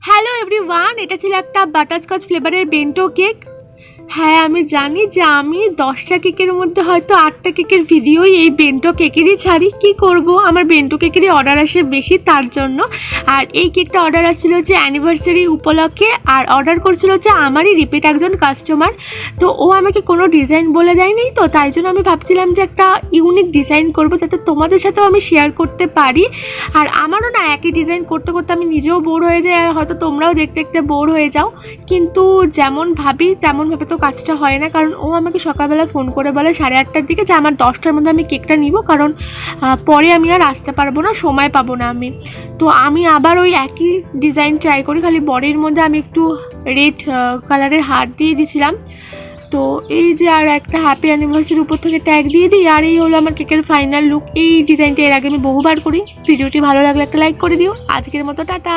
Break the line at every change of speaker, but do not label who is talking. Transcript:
Hello everyone, এটা ছিল একটা বাটারস্কচ ফ্লেভারের বেন্টো কেক। হ্যাঁ, আমি জানি যে আমি 10টা কেকের মধ্যে হয়তো 8টা কেকের ভিডিওই এই বেন্টো কেকেরই ছাড়ি। কি করব, আমার বেন্টো কেকেরই অর্ডার আসে বেশি, তার জন্য। আর এই কেকটা অর্ডার আসছিল যে অ্যানিভার্সারি উপলক্ষে, আর অর্ডার করছিল যে আমারই রিপিট একজন কাস্টমার। তো ও আমাকে কোনো ডিজাইন বলে দেয়নি, তো তাই জন্য আমি ভাবছিলাম যে একটা ইউনিক ডিজাইন করব, যাতে তোমাদের সাথেও আমি শেয়ার করতে পারি। আর আমারও না একই ডিজাইন করতে করতে আমি নিজেও বোর হয়ে যাই, আর হয়তো তোমরাও দেখতে দেখতে বোর হয়ে যাও। কিন্তু যেমন ভাবি তেমনভাবে তো কাজটা হয় না, কারণ ও আমাকে সকালবেলা ফোন করে বলে 8:30টার দিকে যে আমার 10টার মধ্যে আমি কেকটা নিব, কারণ পরে আমি আর আসতে পারবো না, সময় পাবো না আমি। তো আমি আবার ওই একই ডিজাইন ট্রাই করি, খালি বডির মধ্যে আমি একটু রেড কালারের হার দিয়ে দিয়েছিলাম। তো এই যে আর একটা হ্যাপি অ্যানিভার্সারির উপর থেকে ট্যাগ দিয়ে দিই, আর এই হলো আমার কেকের ফাইনাল লুক। এই ডিজাইনটা এর আগে আমি বহুবার করি। ভিডিওটি ভালো লাগলে একটা লাইক করে দিও। আজকের মতো টাটা।